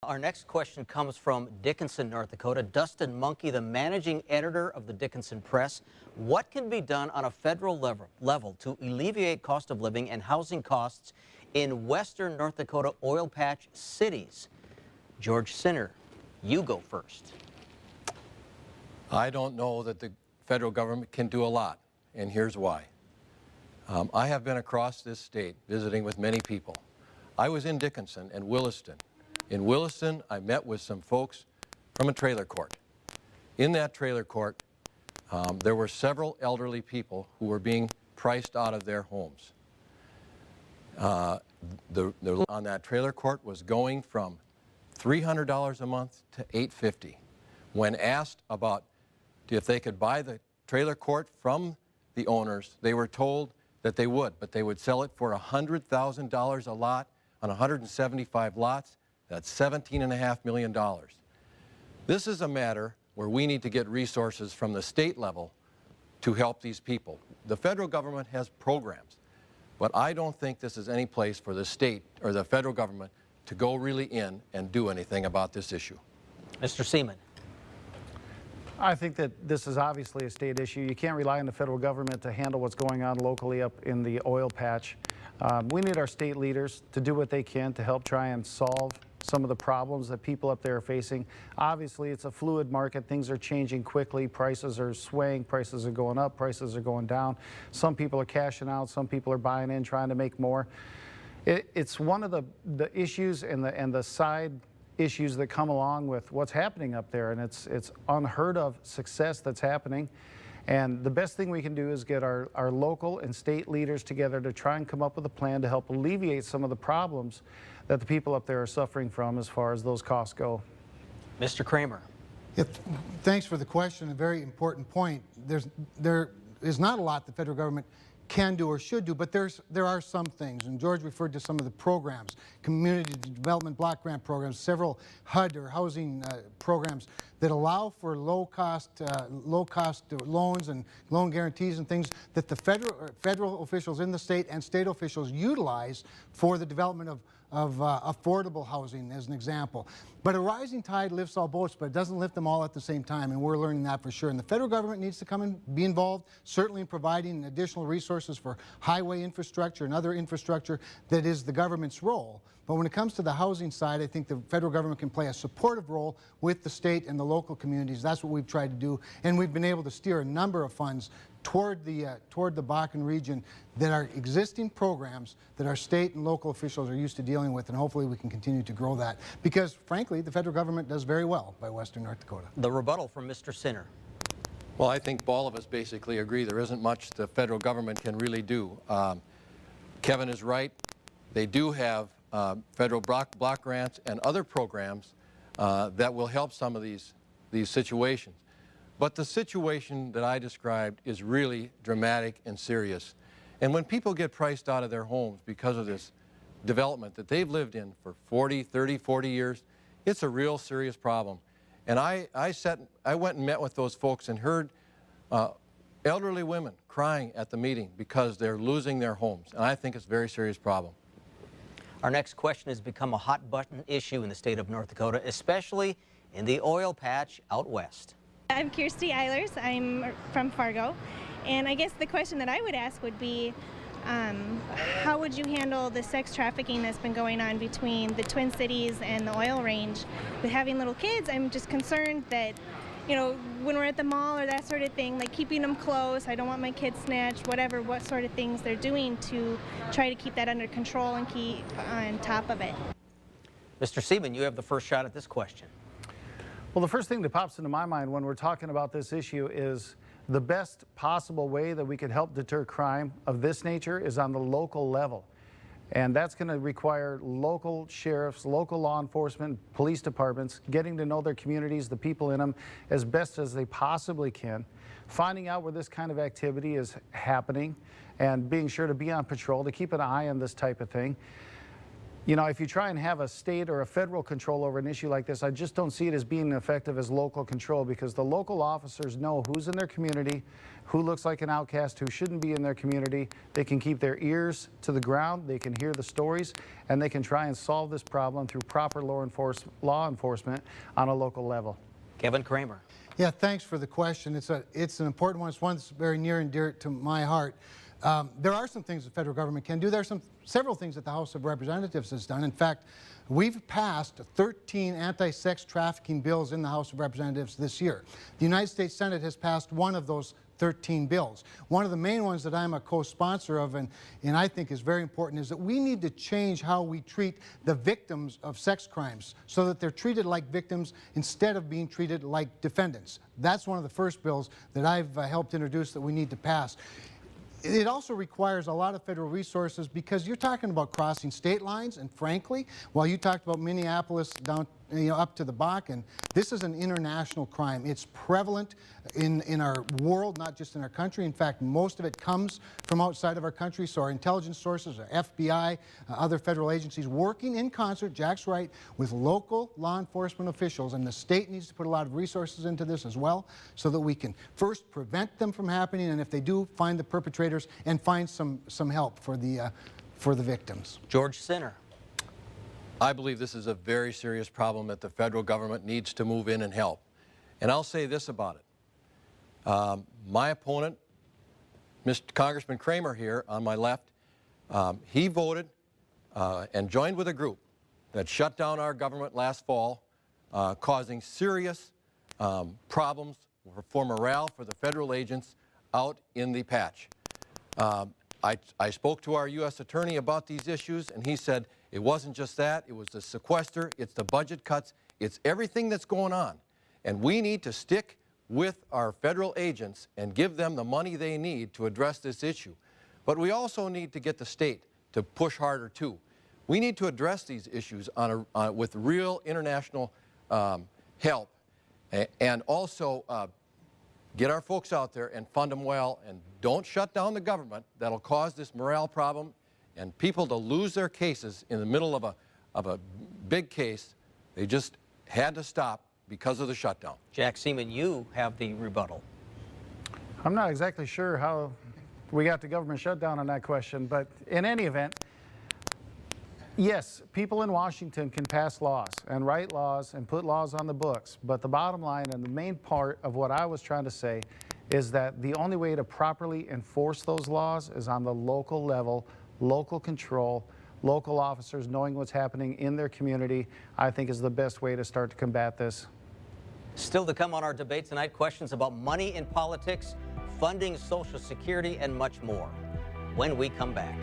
Our next question comes from Dickinson, North Dakota. Dustin Monkey, the managing editor of the Dickinson Press. What can be done on a federal level to alleviate cost of living and housing costs in western North Dakota oil patch cities? George Sinner, you go first. I don't know that the federal government can do a lot, and here's why. I have been across this state visiting with many people. I was in Dickinson and Williston. In Williston, I met with some folks from a trailer court. In that trailer court, there were several elderly people who were being priced out of their homes. The on that trailer court was going from $300 a month to $850. When asked about if they could buy the trailer court from the owners, they were told that they would, but they would sell it for $100,000 a lot on 175 lots. That's $17.5 million. This is a matter where we need to get resources from the state level to help these people. The federal government has programs, but I don't think this is any place for the state or the federal government to go really in and do anything about this issue. Mr. Seaman. I think that this is obviously a state issue. You can't rely on the federal government to handle what's going on locally up in the oil patch. We need our state leaders to do what they can to help try and solve some of the problems that people up there are facing. Obviously, it's a fluid market. Things are changing quickly. Prices are swaying. Prices are going up. Prices are going down. Some people are cashing out. Some people are buying in, trying to make more. It's one of the issues and the side issues that come along with what's happening up there, and it's unheard of success that's happening. And the best thing we can do is get our local and state leaders together to try and come up with a plan to help alleviate some of the problems that the people up there are suffering from as far as those costs go. Mr. Cramer. Yeah, thanks for the question. A very important point. There is not a lot the federal government can do or should do, but there are some things, and George referred to some of the programs, community development block grant programs, several HUD or housing programs that allow for low-cost loans and loan guarantees and things that the federal officials in the state and state officials utilize for the development of affordable housing, as an example. But a rising tide lifts all boats, but it doesn't lift them all at the same time, and we're learning that for sure. And the federal government needs to come and be involved, certainly in providing additional resources for highway infrastructure and other infrastructure that is the government's role. But when it comes to the housing side, I think the federal government can play a supportive role with the state and the local communities. That's what we've tried to do, and we've been able to steer a number of funds toward the Bakken region that are existing programs that our state and local officials are used to dealing with, and hopefully we can continue to grow that, because frankly the federal government does very well by western North Dakota. The rebuttal from Mr. Sinner. Well, I think all of us basically agree there isn't much the federal government can really do. Kevin is right. They do have federal block grants and other programs that will help some of these situations. But the situation that I described is really dramatic and serious. And when people get priced out of their homes because of this development that they've lived in for 30, 40 years, it's a real serious problem. And I went and met with those folks and heard elderly women crying at the meeting because they're losing their homes. And I think it's a very serious problem. Our next question has become a hot button issue in the state of North Dakota, especially in the oil patch out west. I'm Kirsty Eilers. I'm from Fargo, and I guess the question that I would ask would be, how would you handle the sex trafficking that's been going on between the Twin Cities and the oil range? With having little kids, I'm just concerned that, you know, when we're at the mall or that sort of thing, like keeping them close, I don't want my kids snatched, whatever, what sort of things they're doing to try to keep that under control and keep on top of it. Mr. Seaman, you have the first shot at this question. Well, the first thing that pops into my mind when we're talking about this issue is the best possible way that we could help deter crime of this nature is on the local level. And that's going to require local sheriffs, local law enforcement, police departments, getting to know their communities, the people in them, as best as they possibly can, finding out where this kind of activity is happening, and being sure to be on patrol to keep an eye on this type of thing. You know, if you try and have a state or a federal control over an issue like this, I just don't see it as being effective as local control, because the local officers know who's in their community, who looks like an outcast, who shouldn't be in their community. They can keep their ears to the ground, they can hear the stories, and they can try and solve this problem through proper law enforcement on a local level. Kevin Cramer. Yeah, thanks for the question. It's an important one. It's one that's very near and dear to my heart. There are some things the federal government can do. There are several things that the House of Representatives has done. In fact, we've passed 13 anti-sex trafficking bills in the House of Representatives this year. The United States Senate has passed one of those 13 bills. One of the main ones that I'm a co-sponsor of and I think is very important is that we need to change how we treat the victims of sex crimes so that they're treated like victims instead of being treated like defendants. That's one of the first bills that I've helped introduce that we need to pass. It also requires a lot of federal resources because you're talking about crossing state lines, and frankly, while you talked about Minneapolis down up to the Bakken, this is an international crime. It's prevalent in our world, not just in our country. In fact, most of it comes from outside of our country, so our intelligence sources, our FBI, other federal agencies working in concert, Jack's right, with local law enforcement officials, and the state needs to put a lot of resources into this as well so that we can first prevent them from happening, and if they do, find the perpetrators and find some help for the victims. George Sinner. I believe this is a very serious problem that the federal government needs to move in and help. And I'll say this about it. My opponent, Mr. Congressman Cramer here on my left, he voted and joined with a group that shut down our government last fall, causing serious problems for morale for the federal agents out in the patch. I spoke to our U.S. attorney about these issues, and he said it wasn't just that, it was the sequester, it's the budget cuts, it's everything that's going on. And we need to stick with our federal agents and give them the money they need to address this issue. But we also need to get the state to push harder too. We need to address these issues with real international help, and also get our folks out there and fund them well, and don't shut down the government. That'll cause this morale problem and people to lose their cases in the middle of a big case. They just had to stop because of the shutdown. Jack Seaman, you have the rebuttal. I'm not exactly sure how we got the government shutdown on that question, but in any event, yes, people in Washington can pass laws and write laws and put laws on the books, but the bottom line and the main part of what I was trying to say is that the only way to properly enforce those laws is on the local level, local control, local officers knowing what's happening in their community, I think is the best way to start to combat this. Still to come on our debate tonight, questions about money in politics, funding Social Security, and much more when we come back.